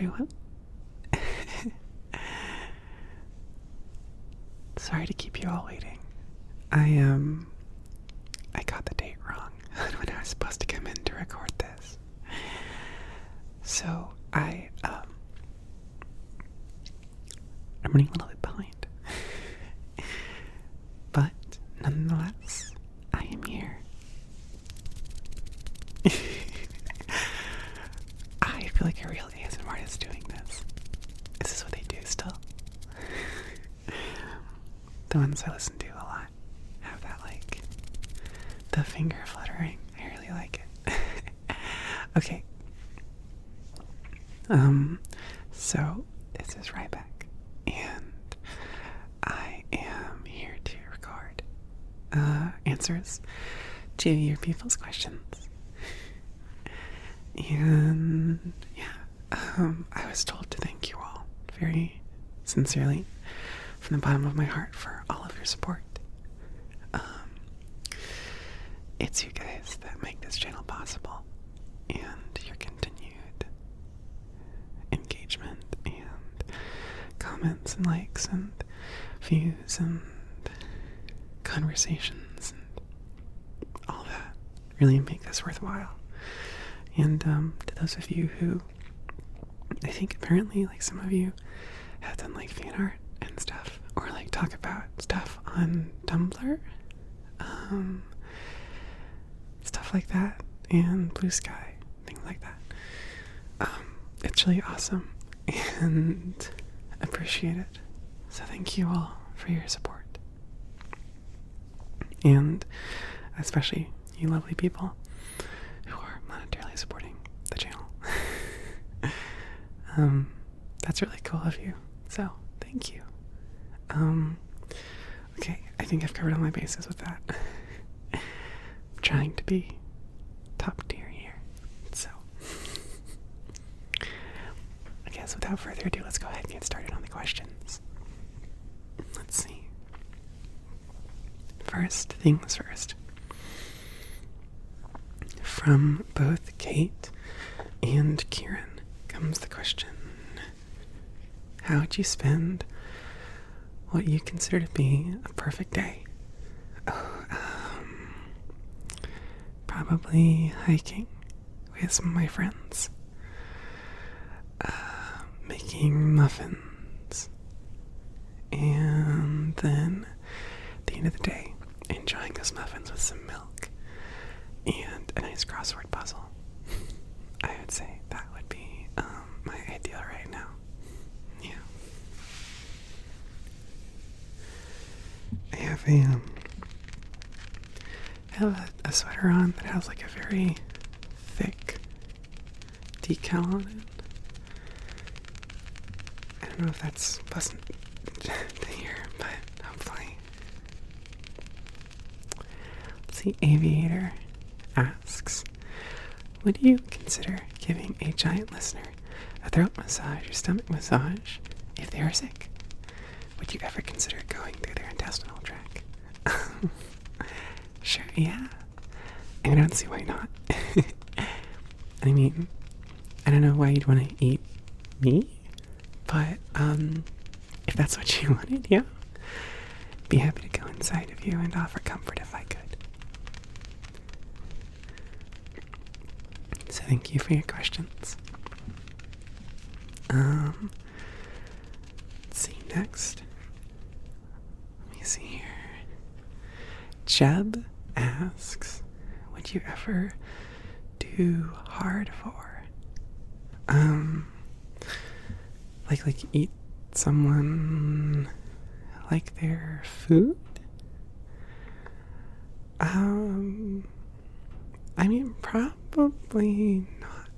everyone. Sorry to keep you all waiting. I got the date wrong when I was supposed to come in to record this. So I'm running a little bit behind. But nonetheless, I am here. I feel like a real ASMR artist doing this. This is what they do still. The ones I listen to a lot have that, like, the finger fluttering. I really like it. Okay. So this is Riebeck, and I am here to record answers to your people's questions. And yeah, I was told to thank you all very sincerely from the bottom of my heart for all of your support. It's you guys that make this channel possible, and your continued engagement and comments and likes and views and conversations and all that really make this worthwhile. And to those of you who, I think apparently, like, some of you have done like fan art and stuff, or like talk about stuff on Tumblr, stuff like that, and Blue Sky, things like that. It's really awesome and appreciate it. So thank you all for your support, and especially you lovely people who are monetarily supporting the channel. That's really cool of you, so thank you. Okay, I think I've covered all my bases with that. I'm trying to be top tier here, so I guess without further ado, let's go ahead and get started on the questions. Let's see. First things first. From both Kate and Kieran comes the question: how would you spend what you consider to be a perfect day? Probably hiking with some of my friends, making muffins, and then at the end of the day, enjoying those muffins with some milk and a nice crossword puzzle. I would say that would be my ideal right now. Yeah. I have a sweater on that has like a very thick decal on it. I don't know if that's pleasant to hear, but hopefully. Let's see, Aviator asks, would you consider giving a giant listener a throat massage or stomach massage if they are sick? Would you ever consider going through their intestinal tract? Sure, yeah. I don't see why not. I mean, I don't know why you'd want to eat me, but if that's what you wanted, yeah, be happy to go inside of you and offer comfort if I could. So thank you for your questions. Let's see, next. Let me see here. Jeb asks, would you ever do hardcore? Like eat someone like their food? I mean, probably not.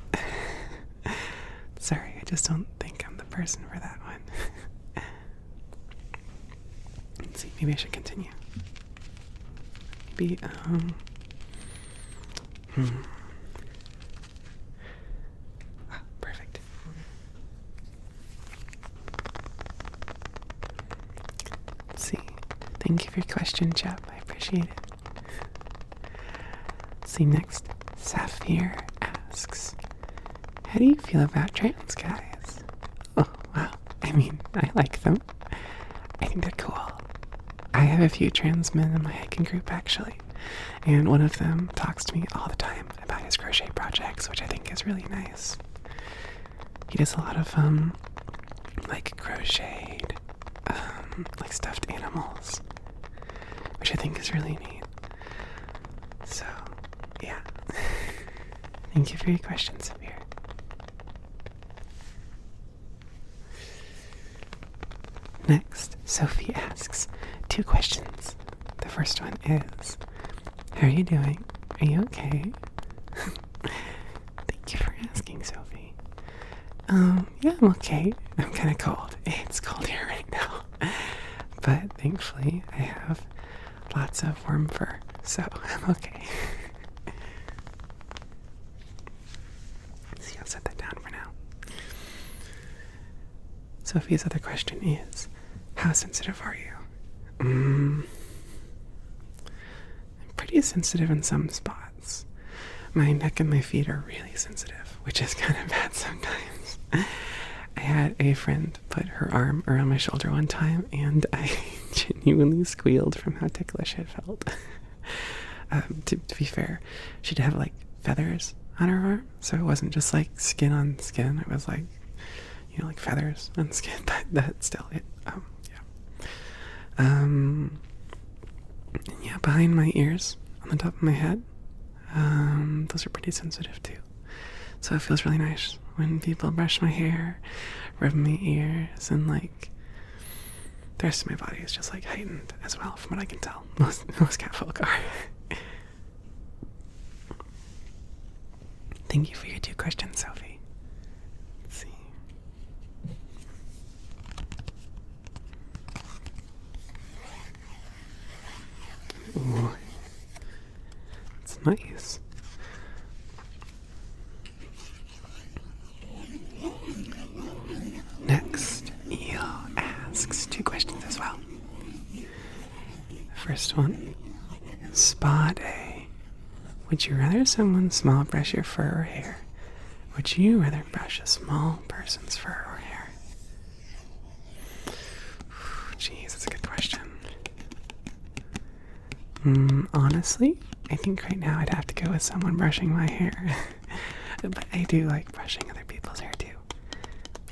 Sorry, I just don't think I'm the person for that one. Let's see, maybe I should continue. Maybe, perfect. Let's see. Thank you for your question, chap. I appreciate it. Let's see, next. Sapphire asks, how do you feel about trans guys? I mean, I like them. I think they're cool. I have a few trans men in my hiking group, actually. And one of them talks to me all the time about his crochet projects, which I think is really nice. He does a lot of, like crocheted, like stuffed animals, which I think is really neat. So, yeah. Thank you for your question, Severe. Next, Sophie asks 2 questions. The first one is, how are you doing? Are you okay? Thank you for asking, Sophie. Yeah, I'm okay. I'm kind of cold. It's cold here right now. But thankfully, I have lots of warm fur, so I'm okay. See, I'll set that down for now. Sophie's other question is, how sensitive are you? I'm pretty sensitive in some spots. My neck and my feet are really sensitive, which is kind of bad sometimes. I had a friend put her arm around my shoulder one time, and I genuinely squealed from how ticklish it felt. To be fair, she'd have like feathers on her arm, so it wasn't just like skin on skin. It was like, you know, like feathers on skin, but that still, yeah, behind my ears, on the top of my head, those are pretty sensitive too. So it feels really nice when people brush my hair, rub my ears, and like the rest of my body is just like heightened as well, from what I can tell. Most cat folk are. Thank you for your 2 questions, Sophie. Let's see. Ooh. That's nice. Next, Eel asks 2 questions as well. First one, spa day. Would you rather someone small brush your fur or hair? Would you rather brush a small person's fur or hair? Jeez, that's a good question. Honestly, I think right now I'd have to go with someone brushing my hair. But I do like brushing other people's hair too.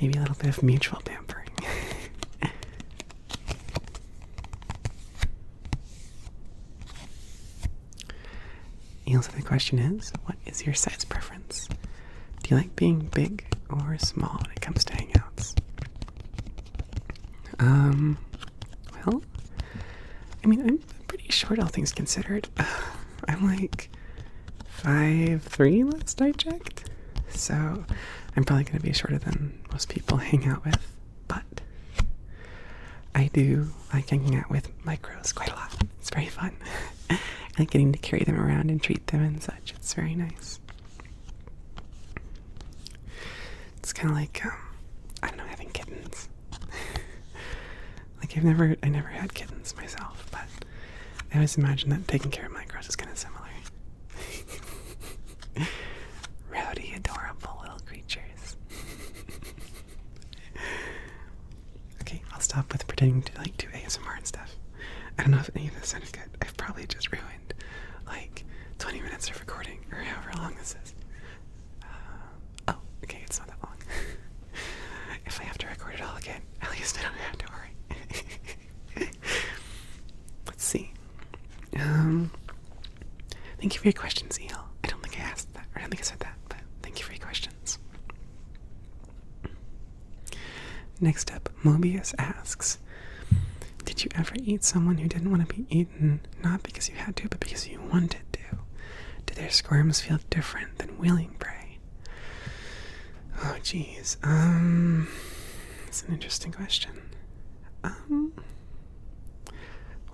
Maybe a little bit of mutual pampering. Eel's other question is, what is your size preference? Do you like being big or small when it comes to hangouts? Well, I mean, I'm pretty short, all things considered. I'm like 5'3" last I checked. So I'm probably going to be shorter than most people hang out with. But I do like hanging out with micros quite a lot. It's very fun. I like getting to carry them around and treat them and such. It's very nice. It's kind of like, I don't know, having kittens. Like I never had kittens myself, but I always imagine that taking care of micros is kind of similar. Rowdy, adorable little creatures. Okay, I'll stop with pretending to like do ASMR and stuff. I don't know if any of this sounded good. I've probably just ruined like 20 minutes of recording or however long this is. Oh, okay, it's not that long. If I have to record it all again, at least I don't have to worry. Let's see. Thank you for your questions, Eel. I don't think I asked that, or I don't think I said that, but thank you for your questions. Next up, Mobius asks, did you ever eat someone who didn't want to be eaten, not because you had to, but because you wanted to? Did their squirms feel different than willing prey? Oh, geez. That's an interesting question. Well,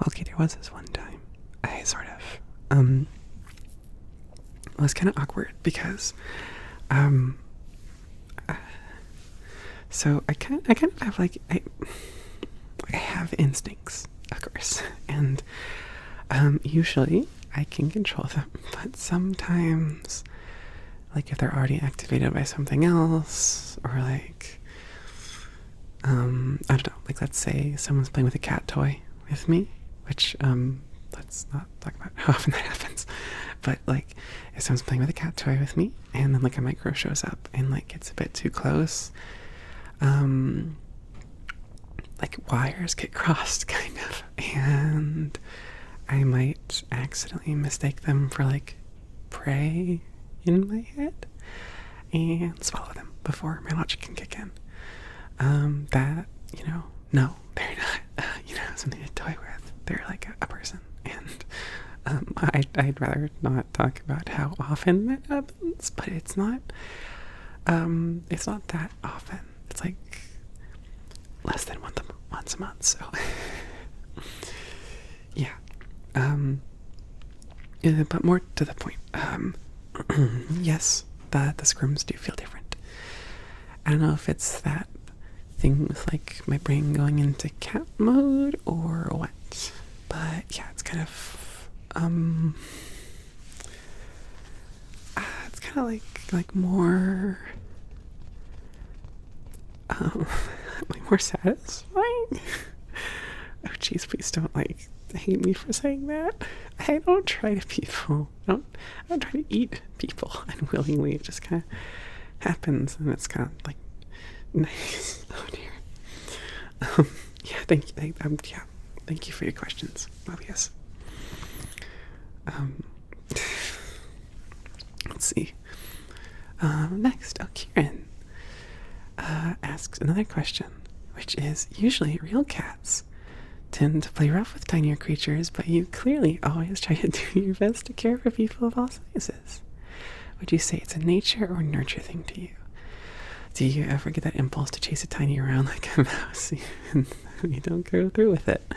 okay, there was this one time. I sort of, it was kind of awkward because, so I kind of have like, I have instincts, of course, and, usually I can control them, but sometimes, like if they're already activated by something else, or like, I don't know, like let's say someone's playing with a cat toy with me, which let's not talk about how often that happens, but like if someone's playing with a cat toy with me and then like a micro shows up and like gets a bit too close, like wires get crossed kind of, and I might accidentally mistake them for like prey in my head and swallow them before my logic can kick in. That, no, they're not, something to toy with. They're like a person. And I'd rather not talk about how often that happens, but it's not that often. It's like less than once a month, so yeah. But more to the point, yes, the scrums do feel different. I don't know if it's that thing with like my brain going into cat mode or what, but yeah, it's kind of it's kind of like more like more satisfying. Oh jeez, please don't like hate me for saying that. I don't try to people. I don't try to eat people unwillingly. It just kind of happens, and it's kind of like nice. Oh dear. Yeah. Thank you for your questions. Obvious. Let's see. Next, Kieran asks another question, which is: usually real cats tend to play rough with tinier creatures, but you clearly always try to do your best to care for people of all sizes. Would you say it's a nature or nurture thing to you? Do you ever get that impulse to chase a tiny around like a mouse and you don't go through with it?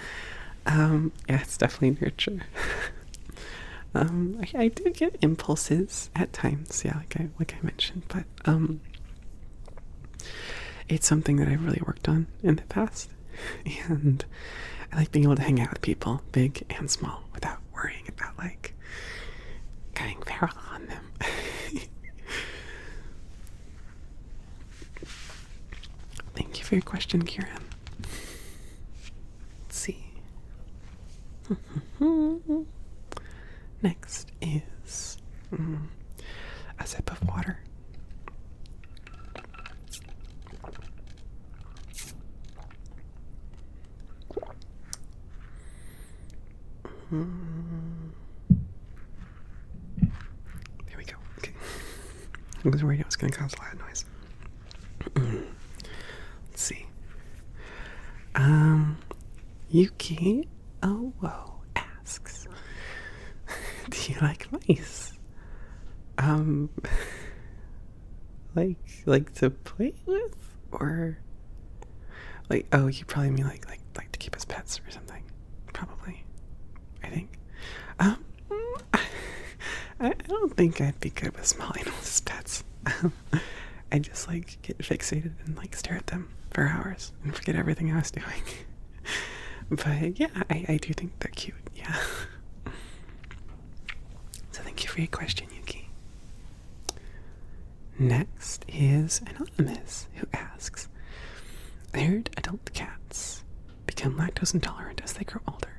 Yeah, it's definitely nurture. I do get impulses at times, yeah, like I mentioned, but it's something that I've really worked on in the past, and I like being able to hang out with people, big and small, without worrying about like getting feral on them. Thank you for your question, Kieran. Let's see. Next is a sip of water. There we go. Okay. I was worried it was going to cause a lot of noise. Let's see. Yuki asks, do you like mice? Like to play with, or like, you probably mean like to keep as pets or something. Probably, I think. I don't think I'd be good with small animals as pets. I just like get fixated and like stare at them for hours and forget everything I was doing. But yeah, I do think they're cute, yeah. So thank you for your question, Yuki. Next is Anonymous, who asks, I heard adult cats become lactose intolerant as they grow older.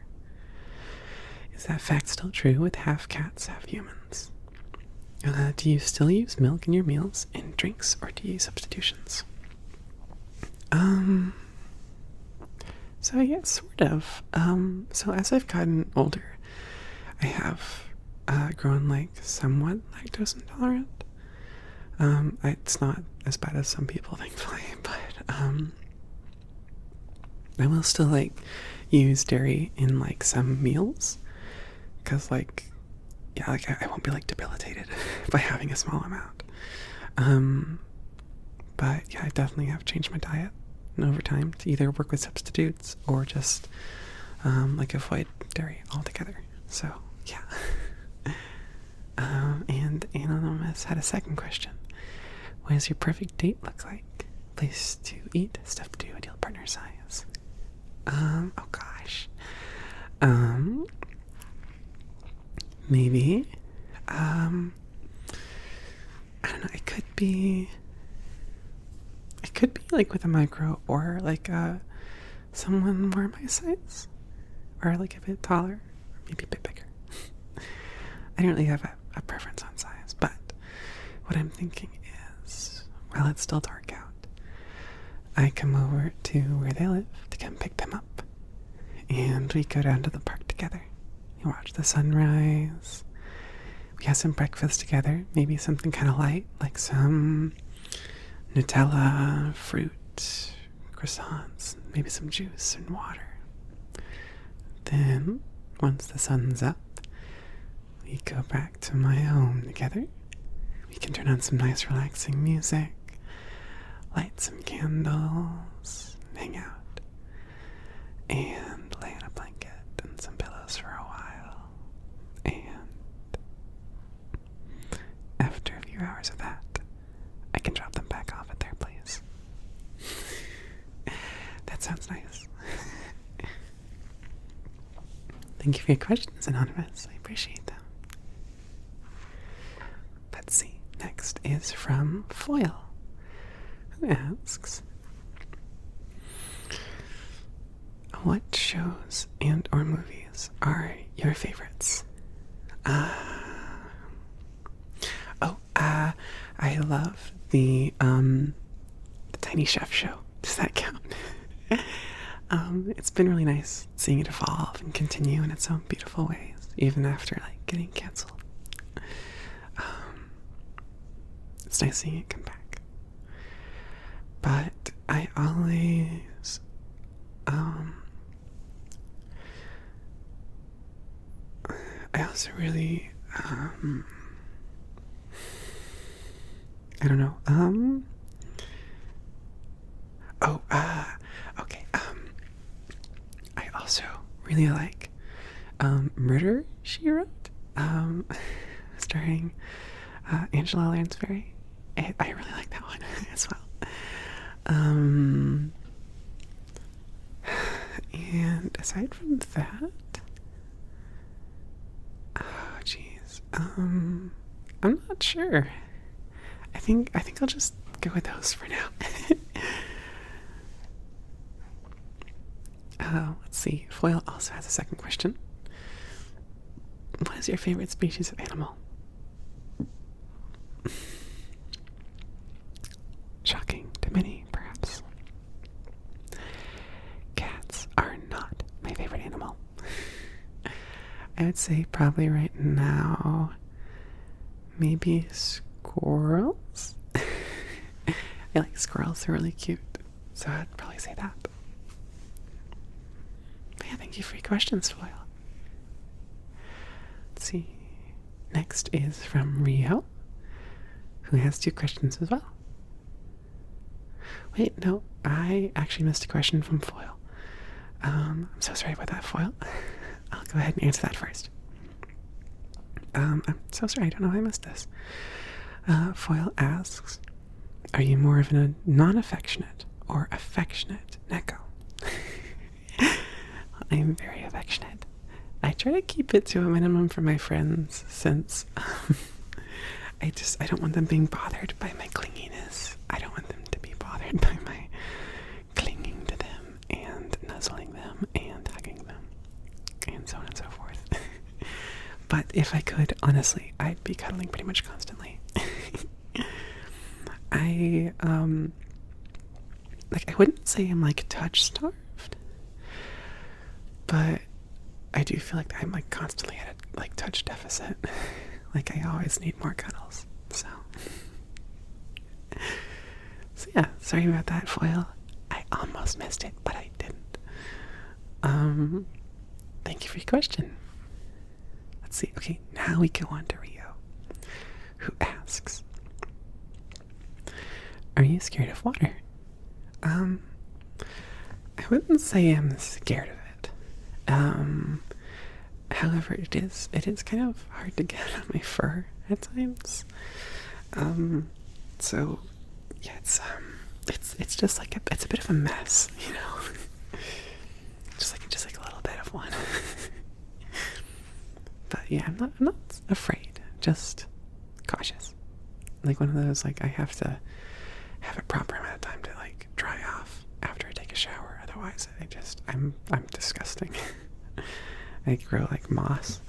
Is that fact still true with half cats, half humans? Do you still use milk in your meals and drinks, or do you use substitutions? So yeah, sort of. So as I've gotten older, I have grown like somewhat lactose intolerant. It's not as bad as some people thankfully, but I will still like use dairy in like some meals, because like, yeah, like I won't be like debilitated by having a small amount. But yeah, I definitely have changed my diet over time to either work with substitutes or just like avoid dairy altogether. So yeah. And Anonymous had a second question. What does your perfect date look like? Place to eat, stuff to do, ideal partner size. Oh gosh. Maybe. I don't know, it could be could be like with a micro or like someone more my size or like a bit taller, or maybe a bit bigger. I don't really have a preference on size, but what I'm thinking is, while it's still dark out, I come over to where they live to come pick them up, and we go down to the park together. We watch the sunrise. We have some breakfast together, maybe something kind of light, like some Nutella, fruit, croissants, maybe some juice and water. Then, once the sun's up, we go back to my home together. We can turn on some nice relaxing music, light some candles, hang out, and lay in a blanket and some pillows for a while. And after a few hours of that, I can drop them back off at their place. That sounds nice. Thank you for your questions, Anonymous. I appreciate them. Let's see. Next is from Foil, who asks, what shows and or movies are your favorites? I love the Tiny Chef show. Does that count? It's been really nice seeing it evolve and continue in its own beautiful ways, even after like getting canceled. It's nice seeing it come back. But I always I also really I don't know. Okay. I also really like Murder, She Wrote, starring Angela Lansbury. I really like that one as well. And aside from that, oh jeez, I'm not sure. I think I'll just go with those for now. Let's see. Foil also has a second question. What is your favorite species of animal? Shocking to many, perhaps. Cats are not my favorite animal. I would say probably right now, maybe squirrels. I like squirrels, they're really cute, so I'd probably say that. But yeah, thank you for your questions, Foil. Let's see. Next is from Rio, who has 2 questions as well. Wait, no, I actually missed a question from Foil. I'm so sorry about that, Foil. I'll go ahead and answer that first. I'm so sorry, I don't know how I missed this. Foil asks, are you more of a non-affectionate or affectionate Neko? I am very affectionate. I try to keep it to a minimum for my friends since I don't want them being bothered by my clinginess. I don't want them to be bothered by my clinging to them and nuzzling them and hugging them and so on and so forth. But if I could, honestly, I'd be cuddling pretty much constantly. I wouldn't say I'm like touch starved, but I do feel like I'm like constantly at a like touch deficit. Like I always need more cuddles. So yeah, sorry about that, Foil. I almost missed it, but I didn't. Thank you for your question. Let's see. Okay, now we go on to Rio, who asks, are you scared of water? I wouldn't say I'm scared of it. However, it is kind of hard to get on my fur at times. So yeah, it's just like it's a bit of a mess, you know. just like a little bit of one. But yeah, I'm not afraid, just cautious. Like one of those, like I have to have a proper amount of time to like is it? I'm disgusting. I grow like moss.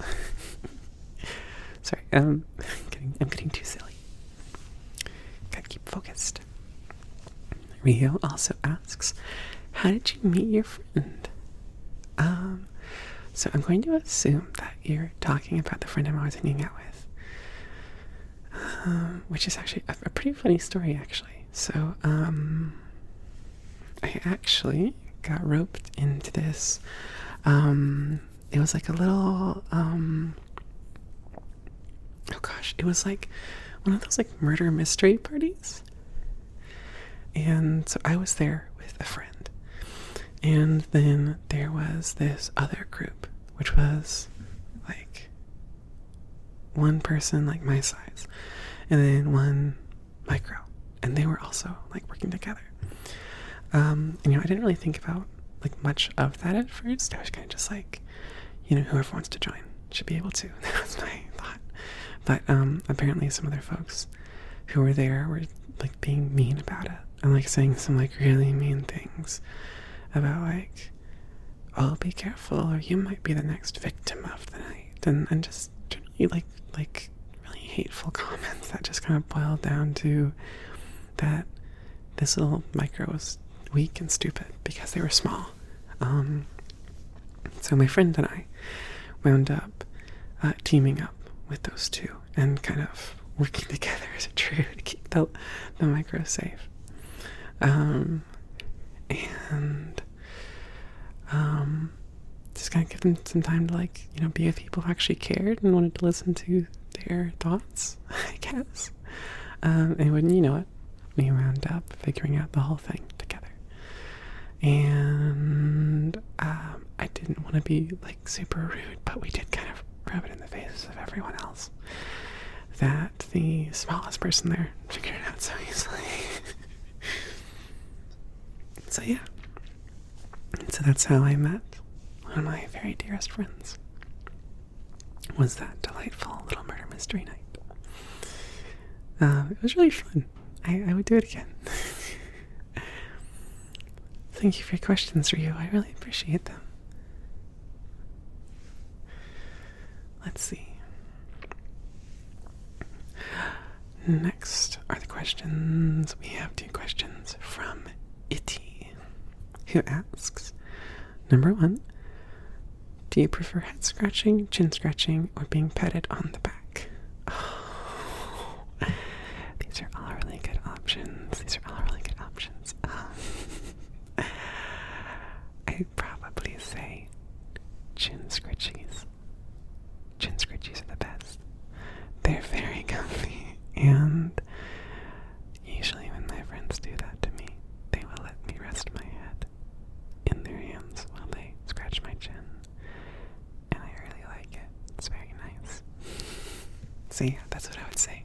Sorry, I'm getting too silly. Gotta keep focused. Rio also asks, how did you meet your friend? So I'm going to assume that you're talking about the friend I'm always hanging out with. Which is actually a pretty funny story, actually. So, I actually got roped into this. It was like a little, oh gosh, it was like one of those like murder mystery parties. And so I was there with a friend. And then there was this other group, which was like one person like my size, and then one micro. And they were also like working together. And, I didn't really think about like much of that at first. I was kind of just like, whoever wants to join should be able to. That was my thought. But apparently some other folks who were there were like being mean about it and like saying some like really mean things about like, oh, be careful or you might be the next victim of the night, and just generally like really hateful comments that just kind of boiled down to that this little micro was weak and stupid because they were small. So my friend and I wound up teaming up with those two and kind of working together as a trio to keep the micro safe. And just kind of give them some time to like, be with people who actually cared and wanted to listen to their thoughts, I guess. And wouldn't you know it, we wound up figuring out the whole thing together. And I didn't want to be like super rude, but we did kind of rub it in the faces of everyone else that the smallest person there figured it out so easily. So yeah. So that's how I met one of my very dearest friends. Was that delightful little murder mystery night. It was really fun. I would do it again. Thank you for your questions, Rio. I really appreciate them. Let's see. Next are the questions. We have 2 questions from Itty, who asks, number 1, do you prefer head scratching, chin scratching, or being petted on the back? Oh, these are all really good options. I'd probably say chin scritchies. Chin scritchies are the best. They're very comfy, and usually when my friends do that to me, they will let me rest my head in their hands while they scratch my chin, and I really like it. It's very nice. So yeah, that's what I would say.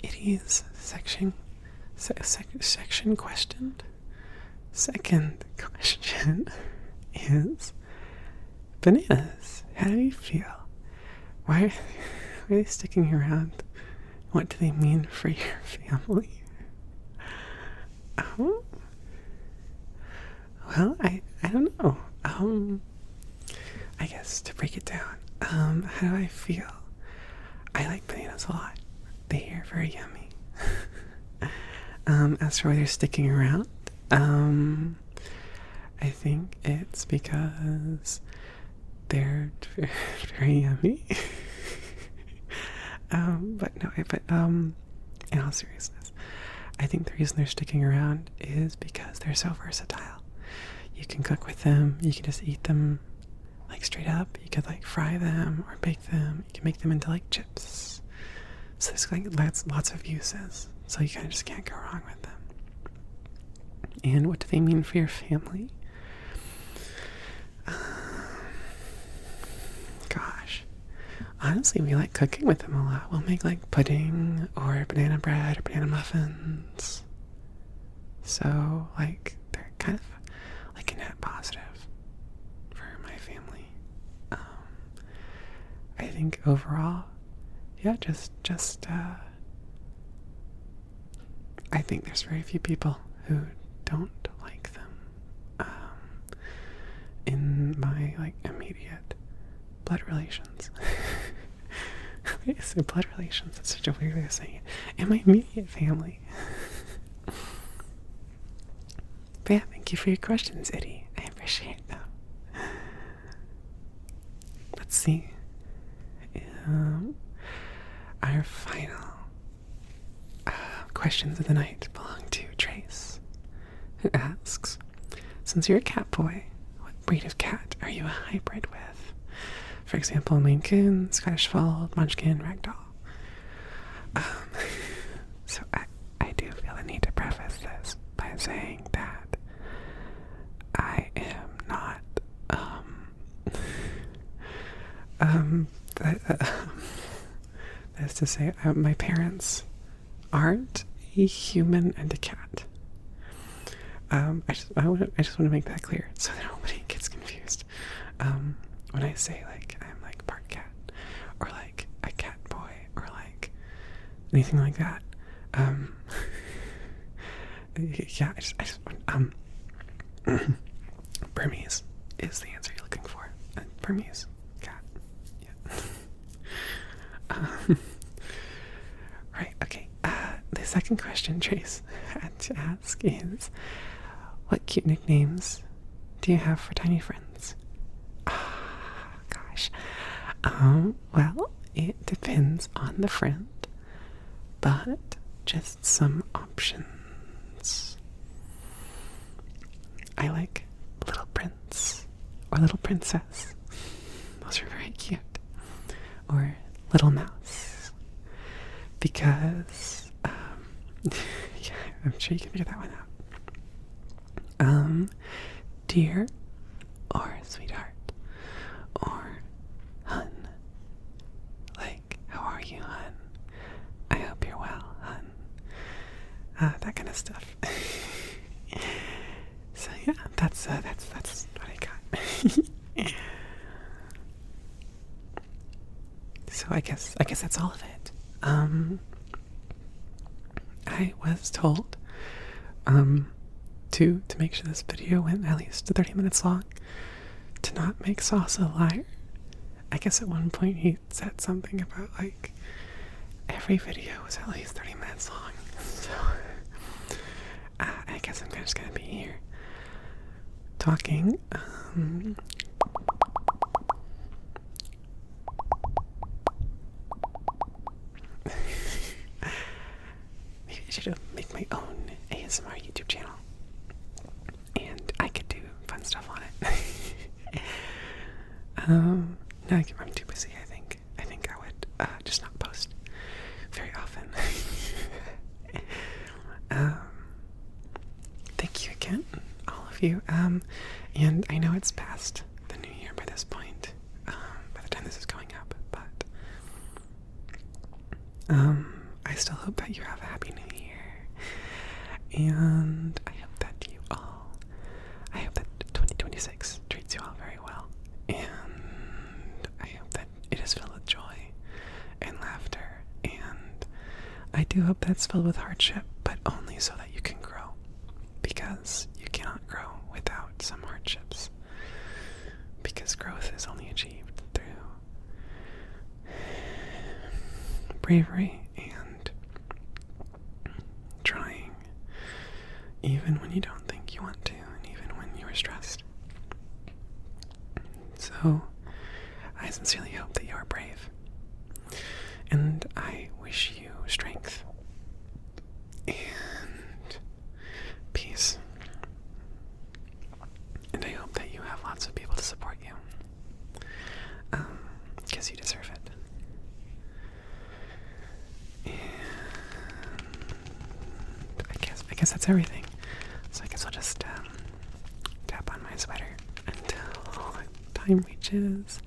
It is section questioned. Second question is, bananas, how do you feel? Why are they sticking around? What do they mean for your family? Oh, well, I don't know. I guess to break it down, how do I feel? I like bananas a lot. They are very yummy. As for why they're sticking around, I think it's because they're very yummy. In all seriousness, I think the reason they're sticking around is because they're so versatile. You can cook with them, you can just eat them like straight up, you could like fry them or bake them, you can make them into like chips. So there's like lots of uses, so you kind of just can't go wrong with them. And what do they mean for your family? Gosh. Honestly, we like cooking with them a lot. We'll make like pudding or banana bread or banana muffins. So, like, they're kind of like a net positive for my family. I think overall, yeah, I think there's very few people who don't like them in my like immediate blood relations. Wait, so blood relations, that's such a weird way of saying it. In my immediate family. But yeah, thank you for your questions, Eddie. I appreciate them. Let's see. Our final questions of the night belong to Trace, who asks, since you're a cat boy, what breed of cat are you a hybrid with? For example, Maine Coon, Scottish Fold, Munchkin, Ragdoll. So I do feel the need to preface this by saying that I am not, that is to say, my parents aren't a human and a cat. I just want to make that clear so that nobody gets confused. When I say like I'm like part cat or like a cat boy or like anything like that, yeah, I just Burmese is the answer you're looking for. Burmese cat. Yeah. Right. Okay. The second question Trace had to ask is, what cute nicknames do you have for tiny friends? Gosh. Well, it depends on the friend, but just some options. I like Little Prince or Little Princess. Those are very cute. Or Little Mouse. Because, yeah, I'm sure you can figure that one out. Dear or Sweetheart or Hun. Like, how are you, Hun? I hope you're well, Hun. That kind of stuff. So yeah, that's what I got. So I guess that's all of it. I was told to make sure this video went at least 30 minutes long, to not make Sauce a liar. I guess at one point he said something about like every video was at least 30 minutes long. So I guess I'm just gonna be here talking. Maybe I should make my own ASMR YouTube channel, and I could do fun stuff on it. No, I'm too busy. I think I would just not post very often. Thank you again, all of you. And I know it's past the new year by this point, by the time this is going up, but I still hope that you have a happy new year, and I hope that 2026 treats you all very well, and I hope that it is filled with joy and laughter, and I do hope that it's filled with hardship, but only so that you can grow, because you cannot grow without some hardships, because growth is only achieved through bravery and trying, even when you don't think you want to, and even when you are stressed. So I sincerely hope that you are brave, and I wish you strength and peace, and I hope that you have lots of people to support you, because you deserve it. And I guess that's everything. So I guess I'll just tap on my sweater until time reaches